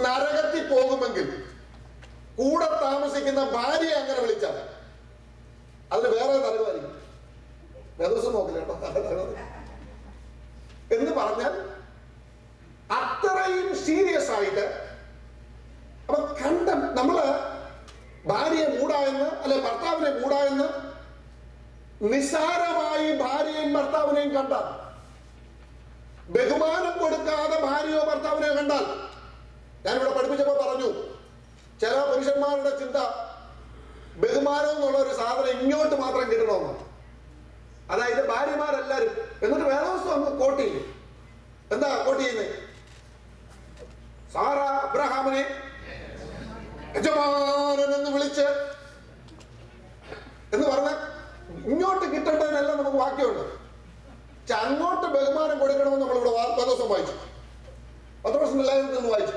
നരകത്തിൽ പോകുമെങ്കിൽ കൂടെ താമസിക്കുന്ന ഭാര്യയെ അങ്ങനെ വിളിച്ചാൽ അതിന് വേറെ നരകമായിരിക്കും. ദിവസം നോക്കില്ല കേട്ടോ. എന്ന് പറഞ്ഞാൽ അത്രയും സീരിയസ് ആയിട്ട്. അപ്പൊ നമ്മള് ഭാര്യയെ മൂടായെന്ന് അല്ലെ ഭർത്താവിനെ മൂടായെന്ന് നിസ്സാരമായി ഭാര്യയും ഭർത്താവിനെയും കണ്ടാൽ, ബഹുമാനം കൊടുക്കാതെ ഭാര്യയോ ഭർത്താവിനെയോ കണ്ടാൽ, ഞാനിവിടെ പഠിപ്പിച്ചപ്പോ പറഞ്ഞു, ചില പുരുഷന്മാരുടെ ചിന്ത ബഹുമാനം എന്നുള്ള ഒരു സാധനം ഇങ്ങോട്ട് മാത്രം കിട്ടണമെന്ന്. അതായത് ഭാര്യമാരെല്ലാരും എന്നിട്ട് വേറെ ദിവസം അങ്ങ് കോട്ട് ചെയ്യും. എന്താ കോട്ട് ചെയ്യുന്നത്? സാറ അബ്രഹാമിനെ യജമാനൻ എന്ന് വിളിച്ച് എന്ന് പറഞ്ഞ ഇങ്ങോട്ട് കിട്ടേണ്ടതിനെല്ലാം നമുക്ക് വാക്യമുണ്ട്. അങ്ങോട്ട് ബഹുമാനം കൊടുക്കണമെന്ന് നമ്മളിവിടെ ദിവസം വായിച്ചു, 10 വർഷം എല്ലാവരും നിന്ന് വായിച്ചു.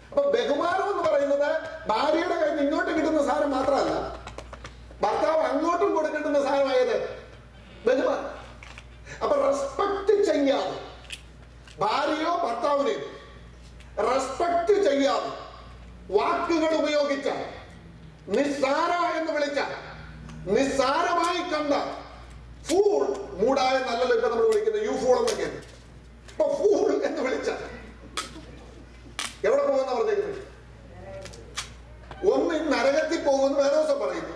അപ്പൊ ബഹുമാനം എന്ന് പറയുന്നത് ഭാര്യയുടെ കയ്യിൽ നിന്ന് ഇങ്ങോട്ട് കിട്ടുന്ന സാധനം മാത്രമല്ല, ഭർത്താവ് അങ്ങോട്ടും കൊടുക്കേണ്ടുന്ന സാധനമായത് ബഹുമാനം. അപ്പൊ റെസ്പെക്ട് ചെയ്യാതെ ഭാര്യയോ ഭർത്താവിനെയോ റെസ്പെക്ട് ചെയ്യാതെ വാക്കുകൾ ഉപയോഗിച്ചാൽ, നിസ്സാര എന്ന് വിളിച്ചാൽ, നിസ്സാരമായി കണ്ട ഫൂൾ, മൂടായ നല്ലല്ലോ ഇപ്പൊ നമ്മൾ വിളിക്കുന്നത് യു ഫൂൾ എന്നൊക്കെയാണ്. ഇപ്പൊ ഫൂൾ എന്ന് വിളിച്ചാൽ എവിടെ പോകുന്ന പറഞ്ഞേക്കുന്നത്? ഒന്ന് നരകത്തിൽ പോകുമെന്ന് വേറെ ദിവസം പറയുന്നു.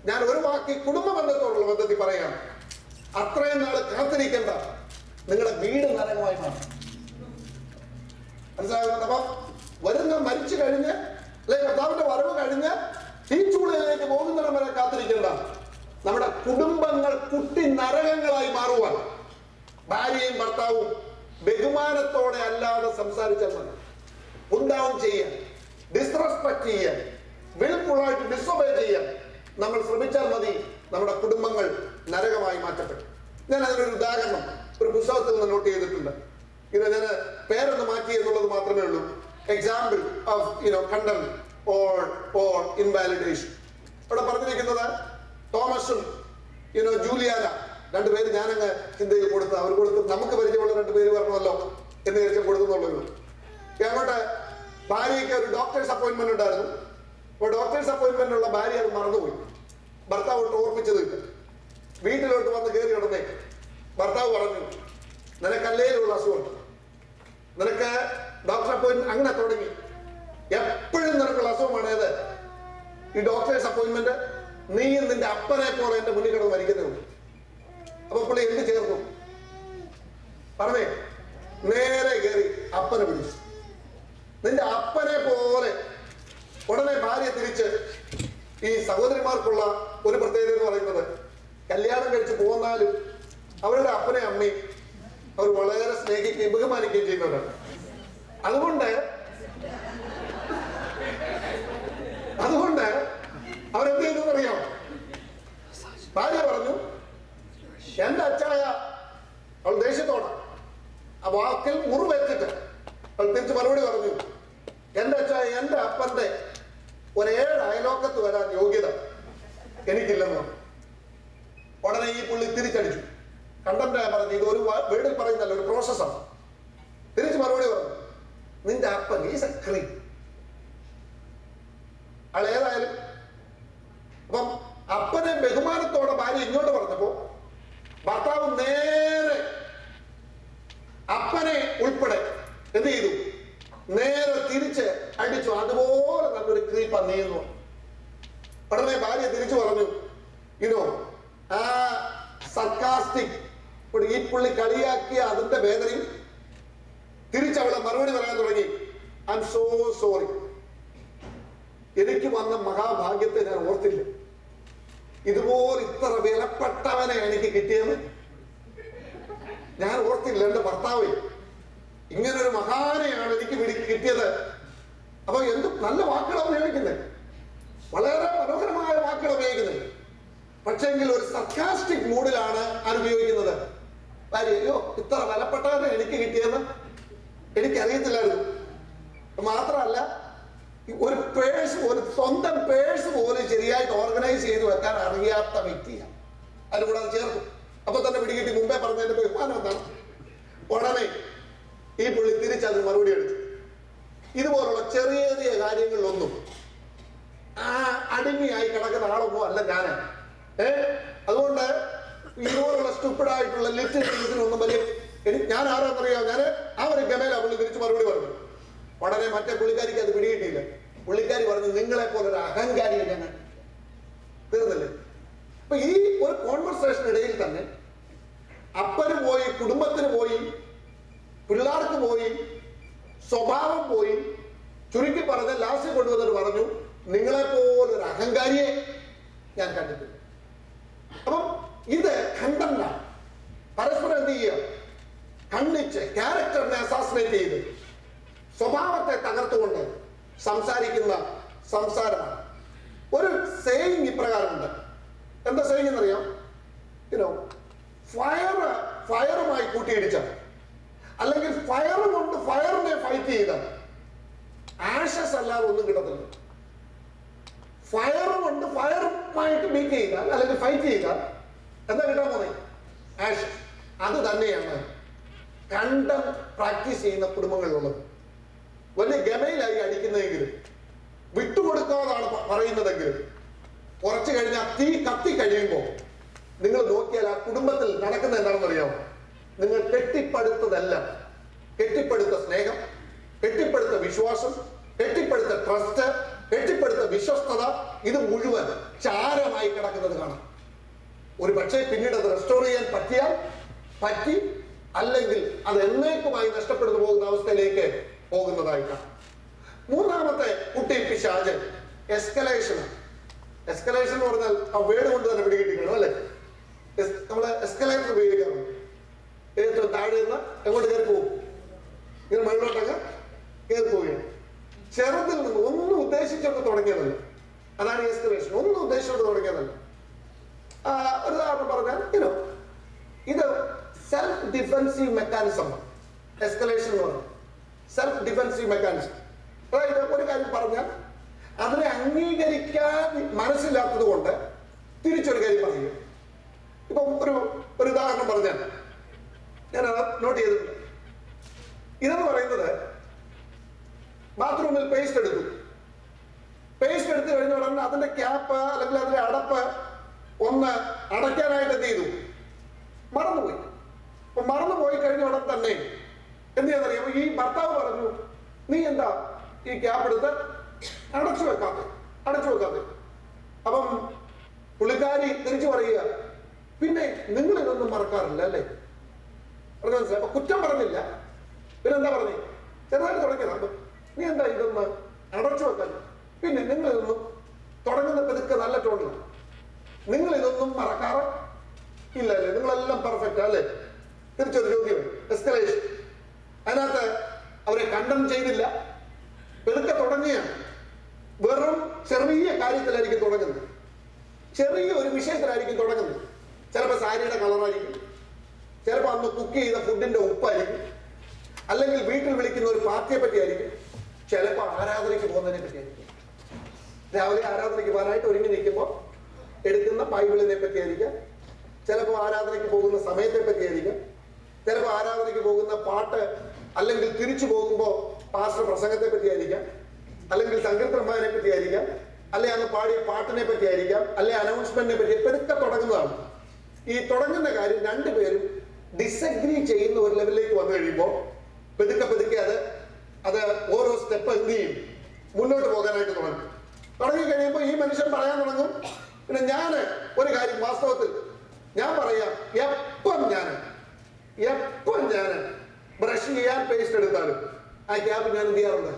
ഞാൻ ഒരു വാക്ക് കുടുംബ ബന്ധത്തോടുള്ള ബന്ധത്തിൽ പറയാണ്, അത്രയും നാള് കാത്തിരിക്കേണ്ട, നിങ്ങളുടെ വീട് നരകമായി മാറും. മനസ്സിലാകുന്നുണ്ട്? അപ്പൊ വരുന്ന മരിച്ചു കഴിഞ്ഞ് അല്ലെങ്കിൽ കർത്താവിന്റെ വരവ് കഴിഞ്ഞ് തീച്ചൂളയിലേക്ക് പോകുന്നിടം വരെ കാത്തിരിക്കേണ്ട. നമ്മുടെ കുടുംബങ്ങൾ കുട്ടി നരകങ്ങളായി മാറുവാൻ ഭാര്യയും ഭർത്താവും ബഹുമാനത്തോടെ അല്ലാതെ സംസാരിച്ചാൽ മതി. ഉണ്ടാവും ചെയ്യാൻ, ഡിസ്റെസ്പെക്ട് ചെയ്യാൻ, വിൽഫുള്ളായിട്ട് ഡിസൊബേ ചെയ്യാൻ നമ്മൾ ശ്രമിച്ചാൽ മതി. നമ്മുടെ കുടുംബങ്ങൾ നരകമായി മാറ്റപ്പെടും. ഞാൻ അതിനൊരു ഉദാഹരണം ഒരു പുസ്തകത്തിൽ നിന്ന് നോട്ട് ചെയ്തിട്ടുണ്ട്. ഇത് ഞാൻ പേരൊന്ന് മാറ്റി എന്നുള്ളത് മാത്രമേ ഉള്ളൂ. Example of contempt or invalidation. ഇവിടെ പറഞ്ഞിരിക്കുന്നത് തോമസും ജൂലിയാന, രണ്ടുപേര് ഞാനങ്ങ് ചിന്തയിൽ കൊടുത്ത് അവർ കൊടുത്ത് നമുക്ക് പരിചയമുള്ള 2 പേര് പറഞ്ഞല്ലോ എന്ന് വിചാരിച്ചാൽ കൊടുക്കുന്നുള്ളൂ. അങ്ങോട്ട് ഭാര്യയ്ക്ക് ഒരു ഡോക്ടേഴ്സ് അപ്പോയിന്റ്മെന്റ് ഉണ്ടായിരുന്നു. അപ്പോൾ ഡോക്ടേഴ്സ് അപ്പോയിന്റ്മെന്റ് ഉള്ള ഭാര്യ അത് മറന്നുപോയി. ഭർത്താവ് ഓർപ്പിച്ചത് വീട്ടിലോട്ട് വന്ന് കയറി ഉടനെ ഭർത്താവ് പറഞ്ഞു, നിനക്ക് അല്ലേലുള്ള അസുഖമുണ്ട്, നിനക്ക് ഡോക്ടർ അപ്പോയിന്റ്മെന്റ് അങ്ങനെ തുടങ്ങി. എപ്പോഴും നിനക്കുള്ള അസുഖമാണ് ഏത്? ഈ ഡോക്ടേഴ്സ് അപ്പോയിന്റ്മെന്റ്. നീ നിന്റെ അപ്പനെ പോലെ എന്റെ മുന്നിൽ കിടന്ന് മരിക്കുന്നേ ഉള്ളൂ. അപ്പൊ പുള്ളി എന്ത് ചേർന്നു പറഞ്ഞേ? നേരെ കയറി അപ്പനെ വിളിച്ചു, നിന്റെ അപ്പനെ പോലെ. ഉടനെ ഭാര്യ തിരിച്ച്, ഈ സഹോദരിമാർക്കുള്ള ഒരു പ്രത്യേകത എന്ന് പറയുന്നത്, കല്യാണം കഴിച്ച് പോന്നാലും അവരുടെ അപ്പനെ അമ്മയും അവർ വളരെ സ്നേഹിക്കുകയും ബഹുമാനിക്കുകയും ചെയ്യുന്നവരാണ്. അതുകൊണ്ട് അവരെന്ത് ചെയ്തു അറിയാം? ഭാര്യ പറഞ്ഞു, എന്റെ അച്ചായ, അവൾ ദേഷ്യത്തോടെ ആ വാക്കിൽ മുറിവെച്ചിട്ട് അവൾ തിരിച്ച് മറുപടി പറഞ്ഞു, എന്റെ അച്ചായ, എന്റെ അപ്പന്റെ 7 അയലോക്കത്ത് വരാൻ യോഗ്യത എനിക്കില്ലെന്ന് പറഞ്ഞു. ഉടനെ ഈ പുള്ളി തിരിച്ചടിച്ചു. കണ്ടംപ്റ്റായി പറഞ്ഞു, ഇത് ഒരു വീടിൽ പറയുന്നല്ല, ഒരു പ്രോസസ്സാണ്. തിരിച്ച് മറുപടി പറഞ്ഞു, നിന്റെ അപ്പൻ ഈസ് എ ക്രീം. അയാൾ ഏതായാലും അപ്പം അപ്പനെ ബഹുമാനത്തോടെ ഭാര്യ ഇങ്ങോട്ട് പറഞ്ഞപ്പോ ഭർത്താവ് നേരെ അപ്പനെ ഉൾപ്പെടെ എന്ത് ചെയ്തു? നേരെ തിരിച്ച് അടിച്ചു. അതുപോലെ നല്ലൊരു ക്രീപ്പ നീങ്ങുന്നു. ഉടനെ ഭാര്യ തിരിച്ചു പറഞ്ഞു, ആ സർക്കാസ്റ്റിക് ഈ പുള്ളി കളിയാക്കിയ അതിന്റെ വേദനയും തിരിച്ചവളെ മറുപടി പറയാൻ തുടങ്ങി, ഐ എം സോ സോറി, എനിക്ക് വന്ന മഹാഭാഗ്യത്തെ ഞാൻ ഓർത്തില്ല. ഇതുപോലെ ഇത്ര വിലപ്പെട്ടവനെ എനിക്ക് കിട്ടിയെന്ന് ഞാൻ ഓർത്തില്ല. എന്റെ ഭർത്താവ് ഇങ്ങനൊരു മഹാനെയാണ് എനിക്ക് കിട്ടിയത്. അപ്പൊ എന്ത് നല്ല വാക്കുകൾ ഉപയോഗിക്കുന്നത്, വളരെ മനോഹരമായ വാക്കുകൾ ഉപയോഗിക്കുന്നത്. പക്ഷെങ്കിൽ ഒരു സർക്കാസ്റ്റിക് മൂഡിലാണ് അനുപയോഗിക്കുന്നത്. അയ്യോ, ഇത്ര വിലപ്പെട്ടവനെ എനിക്ക് കിട്ടിയെന്ന് എനിക്കറിയത്തില്ലായിരുന്നു. മാത്രമല്ല, ഒരു പേഴ്സ്, ഒരു സ്വന്തം പേഴ്സ് പോലും ശരിയായിട്ട് ഓർഗനൈസ് ചെയ്ത് വെക്കാൻ അറിയാത്ത വ്യക്തിയാണ്. അതിലൂടെ അത് ചേർന്നു. അപ്പൊ തന്നെ പിടികിട്ടി. മുമ്പേ പറഞ്ഞതിന്റെ ബഹുമാനം എന്താണ്? ഉടനെ ഈ പുള്ളി തിരിച്ചതിന് മറുപടി എടുത്തു. ഇതുപോലുള്ള ചെറിയ ചെറിയ കാര്യങ്ങളിലൊന്നും അടിമയായി കിടക്കുന്ന ആളൊന്നും അല്ല ഞാൻ. അതുകൊണ്ട് ഇതുപോലുള്ള സ്റ്റുപ്പിഡായിട്ടുള്ള ലിറ്റിൽ തിങ്സിനൊന്നും വലിയ ഞാൻ ആരാന്നറിയാം. ഞാൻ ആ ഒരു ഗമേല പുള്ളി തിരിച്ച് മറുപടി പറഞ്ഞു. ഉടനെ മറ്റേ പുള്ളിക്കാരിക്ക് അത് പിടികിട്ടിയില്ല. പുള്ളിക്കാരി പറഞ്ഞു, നിങ്ങളെ പോലെ ഒരു അഹങ്കാരിയെ ഞാൻ തീർന്നില്ലേ. അപ്പൊ ഈ ഒരു കോൺവെർസേഷൻ ഇടയിൽ തന്നെ അപ്പന് പോയി, കുടുംബത്തിന് പോയി, പിള്ളേർക്ക് പോയി, സ്വഭാവം പോയി. ചുരുക്കി പറഞ്ഞ ലാസ്റ്റ് കൊണ്ടുവന്നിട്ട് പറഞ്ഞു, നിങ്ങളെ പോലൊരു അഹങ്കാരിയെ ഞാൻ കണ്ടിട്ടില്ല. അപ്പം ഇത് കണ്ടന്റാണ്. പരസ്പരം എന്ത് ചെയ്യുക? ഖണ്ഡിച്ച് ക്യാരക്ടറിനെ അസാസിനേറ്റ് ചെയ്ത് സ്വഭാവത്തെ തകർത്തുകൊണ്ട് സംസാരിക്കുന്ന സംസാരമാണ്. ഒരു സേയിങ് ഇപ്രകാരമുണ്ട്. എന്താ സേയിങ് എന്നറിയാം? ഫയറുമായി കൂട്ടിയിടിച്ച, അല്ലെങ്കിൽ ഫയർ കൊണ്ട് ഫയറിനെ ഫൈറ്റ് ചെയ്ത ആഷസ് അല്ലാതെ ഒന്നും കിട്ടത്തില്ല. ഫയർ കൊണ്ട് ഫയറുമായിട്ട് ബീറ്റ് ചെയ്താൽ അല്ലെങ്കിൽ ഫൈറ്റ് ചെയ്താൽ എന്താ കിട്ടാൻ പോകുന്നത്? ആഷസ്. അത് തന്നെയാണ് കണ്ടം പ്രാക്ടീസ് ചെയ്യുന്ന കുടുംബങ്ങളിലുള്ളത്. വലിയ ഗമയിലായി അടിക്കുന്നതെങ്കിലും, വിട്ടുകൊടുക്കാതാണ് പറയുന്നതെങ്കിലും, കുറച്ചു കഴിഞ്ഞാൽ തീ കത്തി കഴിയുമ്പോൾ നിങ്ങൾ നോക്കിയാൽ ആ കുടുംബത്തിൽ നടക്കുന്ന എന്താണെന്ന് അറിയാമോ? നിങ്ങൾ കെട്ടിപ്പടുത്തതല്ല, കെട്ടിപ്പടുത്ത സ്നേഹം, കെട്ടിപ്പടുത്ത വിശ്വാസം, കെട്ടിപ്പടുത്ത ട്രസ്റ്റ്, കെട്ടിപ്പടുത്ത വിശ്വസ്തത, ഇത് മുഴുവൻ ചാരമായി കിടക്കുന്നത് കാണാം. ഒരു പക്ഷേ പിന്നീട് അത് റെസ്റ്റോർ ചെയ്യാൻ പറ്റി, അല്ലെങ്കിൽ അത് എന്നേക്കുമായി നഷ്ടപ്പെടുന്നു പോകുന്ന അവസ്ഥയിലേക്ക് പോകുന്നതായിട്ടാണ്. മൂന്നാമത്തെ കുട്ടി പിശാച് എസ്കലേഷൻ. എസ്കലേഷൻ എന്ന് പറഞ്ഞാൽ ആ വേർഡ് കൊണ്ട് തന്നെ പിടികിട്ടിക്കണം അല്ലെ? നമ്മള് എസ്കലേറ്റർ ഉപയോഗിക്കാറുണ്ട്. ഏറ്റവും താഴെ നിന്ന് എങ്ങോട്ട് കയറി പോകും? ഇങ്ങനെ മുകളിലോട്ടൊക്കെ കയറി പോവുകയാണ്. ചെറുതിൽ നിന്ന് ഒന്നും ഉദ്ദേശിച്ചൊക്കെ തുടങ്ങിയതല്ല. അതാണ് എസ്കലേഷൻ. ഒന്നും ഉദ്ദേശിച്ചോണ്ട് തുടങ്ങിയതല്ല. ഒരു ഉദാഹരണം പറഞ്ഞാൽ ഇത് സെൽഫ് ഡിഫെൻസീവ് മെക്കാനിസം. എസ്കലേഷൻ എന്ന് പറഞ്ഞാൽ സെൽഫ് ഡിഫെൻസീവ് മെക്കാനിസം. അതായത് ഒരു കാര്യം പറഞ്ഞാൽ അതിനെ അംഗീകരിക്കാൻ മനസ്സിലാത്തത് കൊണ്ട് തിരിച്ചൊരു കാര്യം പറയുക. ഇപ്പം ഒരു ഉദാഹരണം പറഞ്ഞാൽ ഞാൻ നോട്ട് ചെയ്തിട്ടുണ്ട്. ഇതെന്ന് പറയുന്നത്, ബാത്റൂമിൽ പേസ്റ്റ് എടുത്തു കഴിഞ്ഞ ഉടനെ അതിന്റെ ക്യാപ്പ് അല്ലെങ്കിൽ അതിന്റെ അടപ്പ് ഒന്ന് അടയ്ക്കാനായിട്ട് എന്ത് ചെയ്തു? മറന്നുപോയി. അപ്പൊ മറന്നുപോയി കഴിഞ്ഞ ഉടൻ തന്നെ എന്ത് ചെയ്യാന്നറിയാമോ? ഈ ഭർത്താവ് പറഞ്ഞു, നീ എന്താ ഈ ക്യാപ്പ് എടുത്ത് അടച്ചു വെക്കാതെ. അപ്പം പുള്ളിക്കാരി തിരിച്ചു പറയുക, പിന്നെ നിങ്ങൾ ഇതൊന്നും മറക്കാറില്ല അല്ലേ? മനസ്സിലായി? അപ്പൊ കുറ്റം പറഞ്ഞില്ല, പിന്നെ എന്താ പറഞ്ഞു? ചെറുതായിട്ട് തുടങ്ങിയതാണ്. നീ എന്താ ഇതൊന്ന് അടച്ചു വെക്കാൻ? പിന്നെ നിങ്ങൾ ഇതൊന്നും തുടങ്ങുന്ന പെതുക്കെ നല്ല ടോണിലാണ്. നിങ്ങൾ ഇതൊന്നും മറക്കാറ് ഇല്ല അല്ലേ? നിങ്ങളെല്ലാം പെർഫെക്റ്റ് അല്ലേ? തിരിച്ചൊരു ചോദ്യം, എസ്കലേഷൻ. അതിനകത്ത് അവരെ കണ്ടം ചെയ്തില്ല, പെതുക്കെ തുടങ്ങിയാണ്. വെറും ചെറിയ കാര്യത്തിലായിരിക്കും തുടങ്ങുന്നത്, ചെറിയ ഒരു വിഷയത്തിലായിരിക്കും തുടങ്ങുന്നത്. ചിലപ്പോൾ സാരിയുടെ കളറായിരിക്കും, ചിലപ്പോൾ അന്ന് കുക്ക് ചെയ്ത ഫുഡിന്റെ ഉപ്പായിരിക്കും, അല്ലെങ്കിൽ വീട്ടിൽ വിളിക്കുന്ന ഒരു പാർട്ടിയെ പറ്റിയായിരിക്കും, ചിലപ്പോൾ ആരാധനയ്ക്ക് പോകുന്നതിനെ പറ്റിയായിരിക്കും. രാവിലെ ആരാധനയ്ക്ക് പോകാനായിട്ട് ഒരുങ്ങി നിൽക്കുമ്പോൾ എടുക്കുന്ന ബൈബിളിനെ പറ്റിയായിരിക്കാം, ചിലപ്പോൾ ആരാധനയ്ക്ക് പോകുന്ന സമയത്തെ പറ്റിയായിരിക്കാം, ചിലപ്പോൾ ആരാധനയ്ക്ക് പോകുന്ന പാട്ട് അല്ലെങ്കിൽ തിരിച്ചു പോകുമ്പോൾ പാസ്റ്റർ പ്രസംഗത്തെ പറ്റിയായിരിക്കാം, അല്ലെങ്കിൽ സങ്കീർത്തനന്മാരെ പറ്റിയായിരിക്കാം, അല്ലെ അന്ന് പാടിയ പാട്ടിനെ പറ്റിയായിരിക്കാം, അല്ലെ അനൗൺസ്മെന്റിനെ പറ്റി. ഇതൊക്കെ തുടങ്ങുന്നതാണ്. ഈ തുടങ്ങുന്ന കാര്യം രണ്ടുപേരും ഡിസഗ്രി ചെയ്യുന്ന ഒരു ലെവലിലേക്ക് വന്നു കഴിയുമ്പോൾ പെതുക്കെ അത് ഓരോ സ്റ്റെപ്പ് എന്ത് ചെയ്യും? മുന്നോട്ട് പോകാനായിട്ട് തുടങ്ങി കഴിയുമ്പോൾ ഈ മനുഷ്യൻ പറയാൻ തുടങ്ങും, പിന്നെ ഞാൻ ഒരു കാര്യം വാസ്തവത്തിൽ ഞാൻ പറയാം, എപ്പം ഞാൻ ബ്രഷ് ചെയ്യാൻ പേസ്റ്റ് എടുത്താലും ആ ക്യാപ്പ് ഞാൻ എന്ത് ചെയ്യാറുണ്ട്?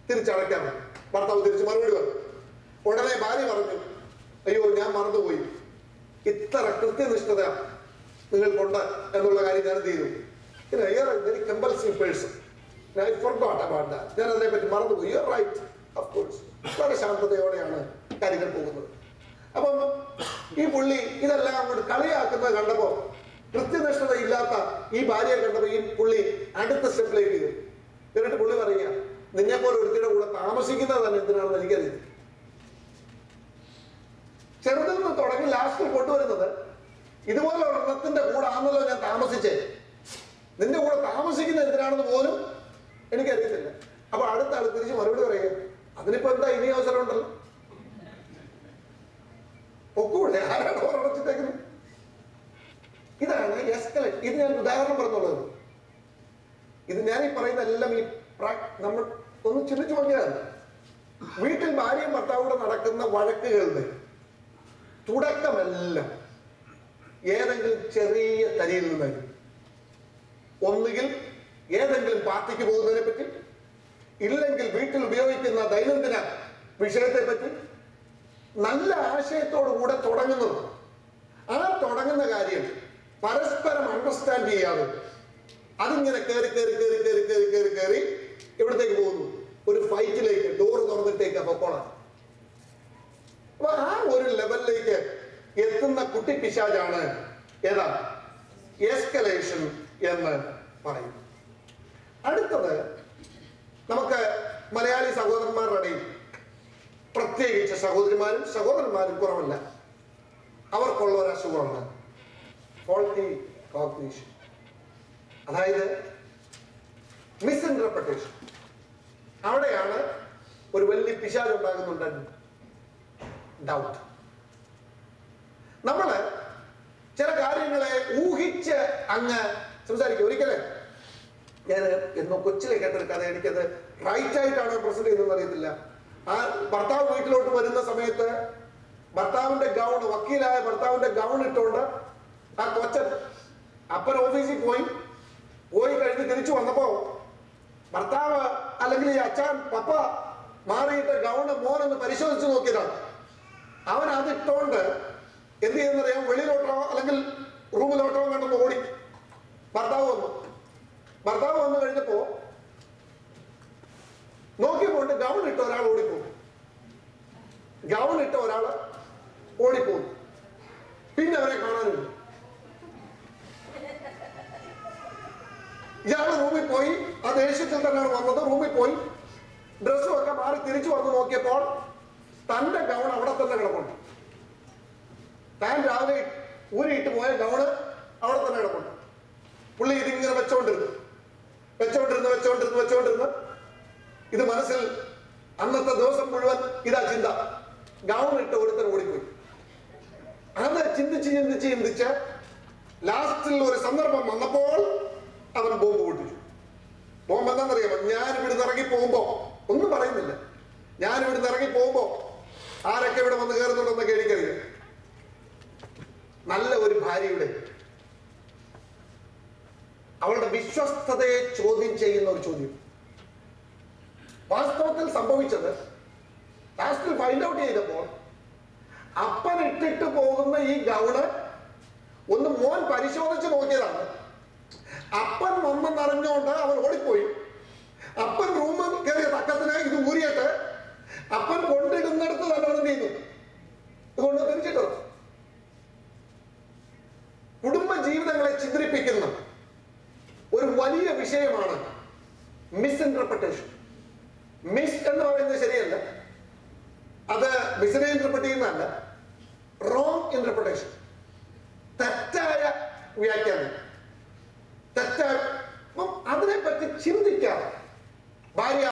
തിരിച്ചടയ്ക്കാറുണ്ട്. ഭർത്താവ് തിരിച്ച് മറുപടി പറഞ്ഞു. ഉടനെ ഭാര്യ പറഞ്ഞു, അയ്യോ ഞാൻ മറന്നുപോയി, ഇത്ര കൃത്യനിഷ്ഠത നിങ്ങൾക്കുണ്ട് എന്നുള്ള കാര്യം ഞാൻ എന്ത് ചെയ്തു? Very compulsive person, I forgot about that. ഞാൻ അതിനെപ്പറ്റി മറന്നുപോയി. You're right, of course. വളരെ ശാന്തതയോടെയാണ് കാര്യങ്ങൾ പോകുന്നത്. അപ്പം ഈ പുള്ളി ഇതെല്ലാം അങ്ങോട്ട് കളിയാക്കുന്നത് കണ്ടപ്പോ, കൃത്യനിഷ്ഠത ഇല്ലാത്ത ഈ ഭാര്യയെ കണ്ടപ്പോ ഈ പുള്ളി അടുത്ത സ്റ്റെപ്പിലേക്ക് ചെയ്തു. എന്നിട്ട് പുള്ളി പറയുക, നിന്നെ പോലെ ഒരുത്തിയുടെ കൂടെ താമസിക്കുന്നത് തന്നെ എന്തിനാണെന്ന് എനിക്കറിയില്ല. ചെറുതിൽ നിന്ന് തുടങ്ങി ലാസ്റ്റിൽ കൊണ്ടുവരുന്നത്, ഇതുപോലെ ഒരെണ്ണത്തിന്റെ കൂടെ ആണല്ലോ ഞാൻ താമസിച്ചേ, നിന്റെ കൂടെ താമസിക്കുന്ന എന്തിനാണെന്ന് പോലും എനിക്കറിയത്തില്ല. അപ്പൊ അടുത്ത രണ്ടാമത്തെ ആൾ തിരിച്ച് മറുപടി പറയുക, അതിനിപ്പോ എന്താ ഇനി അവസരം ഉണ്ടല്ലോ, ഒക്കൂടെ, ആരാണ് ഓർമ്മച്ചിട്ടേക്കുന്നത്? ഇതാണ് എസ്കലേറ്റ്. ഇത് ഞാൻ ഉദാഹരണം പറഞ്ഞുള്ളത്. ഇത് ഞാൻ ഈ പറയുന്ന എല്ലാം ഈ നമ്മൾ ഒന്ന് ചിന്തിച്ചു നോക്കിയതാണ്. വീട്ടിൽ ഭാര്യയും ഭർത്താവൂടെ നടക്കുന്ന വഴക്കുകളുടെ തുടക്കമെല്ലാം ഏതെങ്കിലും ചെറിയ തരിയിൽ നിന്നായിരുന്നു. ഒന്നുകിൽ ഏതെങ്കിലും പാർട്ടിക്ക് പോകുന്നതിനെ പറ്റി, ഇല്ലെങ്കിൽ വീട്ടിൽ ഉപയോഗിക്കുന്ന ദൈനംദിന വിഷയത്തെ പറ്റി നല്ല ആശയത്തോടുകൂടെ തുടങ്ങുന്നത്. ആ തുടങ്ങുന്ന കാര്യം പരസ്പരം അണ്ടർസ്റ്റാൻഡ് ചെയ്യാതെ അതിങ്ങനെ കയറി കയറി കയറി കയറി കയറി കയറി കയറി എവിടത്തേക്ക് പോകുന്നു? ഒരു ഫൈറ്റിലേക്ക്, ഡോറ് തുറന്നിട്ടേക്ക് പൊക്കോളാം. അപ്പൊ ആ ഒരു ലെവലിലേക്ക് എത്തുന്ന കുട്ടി പിശാചാണ് ഏതാ എസ്കലേഷൻ എന്ന് പറയുന്നു. അടുത്തത്, നമുക്ക് മലയാളി സഹോദരന്മാരുടെ ഇടയിൽ, പ്രത്യേകിച്ച് സഹോദരിമാരും സഹോദരന്മാരും കുറവല്ല, അവർക്കുള്ള ഒരു അസുഖമാണ് ഫോൾട്ടി കോഗ്നിഷൻ. അതായത് മിസ്ഇന്റർപ്രിട്ടേഷൻ. അവിടെയാണ് ഒരു വലിയ പിശാച് ഉണ്ടാകുന്നുണ്ട്, ഡൗട്ട്. നമ്മള് ചില കാര്യങ്ങളെ ഊഹിച്ച് അങ്ങ് സംസാരിക്കും. ഒരിക്കലേ ഞാൻ എന്നോ കൊച്ചിലെ കേട്ടൊരു കഥ, എനിക്കത് റൈറ്റ് ആയിട്ടാണ് പ്രസന്റ് ചെയ്തതെന്ന് അറിയത്തില്ല. ആ ഭർത്താവ് വീട്ടിലോട്ട് വരുന്ന സമയത്ത് ഭർത്താവിന്റെ ഗൗൺ, വക്കീലായ ഭർത്താവിന്റെ ഗൗൺ ഇട്ടുകൊണ്ട് ആ കൊച്ചൻ അപ്പൻ ഓഫീസിൽ പോയി കഴിഞ്ഞ് തിരിച്ചു വന്നപ്പോ ഭർത്താവ് അല്ലെങ്കിൽ ഈ അച്ഛൻ പപ്പ മാറിയിട്ട് ഗൗണ് മോനൊന്ന് പരിശോധിച്ച് നോക്കിയതാണ്. അവൻ അതിട്ടോണ്ട് എന്ത് ചെയ്യുന്നറിയാം, വെളിയിലോട്ടോ അല്ലെങ്കിൽ റൂമിലോട്ടോ കണ്ടൊന്ന് ഓടി. ഭർത്താവ് വന്നു കഴിഞ്ഞപ്പോ നോക്കിപ്പോണ്ട് ഗൗൺ ഇട്ട ഒരാൾ ഓടിപ്പോകും. പിന്നെ അവരെ കാണാനില്ല. ഇയാള് റൂമിൽ പോയി, ആ ദേഷ്യത്തിൽ തന്നെയാണ് വന്നത്. റൂമിൽ പോയി ഡ്രസ്സും ഒക്കെ മാറി തിരിച്ചു വന്ന് നോക്കിയപ്പോൾ തന്റെ ഗൗൺ അവിടെ തന്നെ കിടപ്പുണ്ട്. താൻ രാവിലെ ഊരിയിട്ട് പോയ ഗൗണ് അവിടെ തന്നെ കിടപ്പുണ്ട്. പുള്ളി ഇതിങ്ങനെ വെച്ചോണ്ടിരുന്നു. ഇത് മനസ്സിൽ അന്നത്തെ ദിവസം മുഴുവൻ ഇതാ ചിന്ത. ഗൗൺ ഇട്ട് ഒരുത്തൻ ഓടിപ്പോയി. അത് ചിന്തിച്ച് ലാസ്റ്റിൽ ഒരു സന്ദർഭം വന്നപ്പോൾ അവൻ ബോംബ് പൊട്ടിച്ചു. ബോംബ് എന്താണെന്നറിയാമോ? ഞാൻ ഇവിടുന്ന് ഇറങ്ങി പോകുമ്പോ, ഒന്നും പറയുന്നില്ല, ഞാൻ ഇവിടുന്ന് ഇറങ്ങി പോകുമ്പോ ആരൊക്കെ ഇവിടെ വന്ന് കയറുന്നുണ്ടെന്നൊക്കെ എനിക്കറിയാം. നല്ല ഒരു ഭാര്യയുടെ അവളുടെ വിശ്വസ്തതയെ ചോദ്യം ചെയ്യുന്ന ഒരു ചോദ്യം. വാസ്തവത്തിൽ സംഭവിച്ചത് ലാസ്റ്റിൽ ഫൈൻഡ് ഔട്ട് ചെയ്തപ്പോൾ അപ്പൻ ഇട്ടിട്ട് പോകുന്ന ഈ ഗൗണ് ഒന്ന് മോൻ പരിശോധിച്ച് നോക്കിയതാണ്. അപ്പൻ വന്നെന്നറിഞ്ഞുകൊണ്ട് അവൻ ഓടിപ്പോയി. അപ്പൻ റൂമിൽ കയറിയ തക്കത്തിന് ഇത് ഊരിയിട്ട് അപ്പൻ കൊണ്ടിടുന്നിടത്ത് തന്നെ എന്ത് ചെയ്തു? ഇതുകൊണ്ട് തിരിച്ചിട്ടു. കുടുംബ ജീവിതങ്ങളെ ചിത്രിപ്പിക്കുന്ന ഒരു വലിയ വിഷയമാണ് മിസ്ഇന്റർപ്രിട്ടേഷൻ. മിസ് എന്ന് പറയുന്നത് ശരിയല്ല, അത് മിസിനെ ഇന്റർപ്രറ്റ് ചെയ്യുന്നതല്ല, റോങ് ഇന്റർപ്രിട്ടേഷൻ, തെറ്റായ വ്യാഖ്യാനം, തെറ്റായ. അപ്പം അതിനെപ്പറ്റി ചിന്തിക്കാതെ ഭാര്യ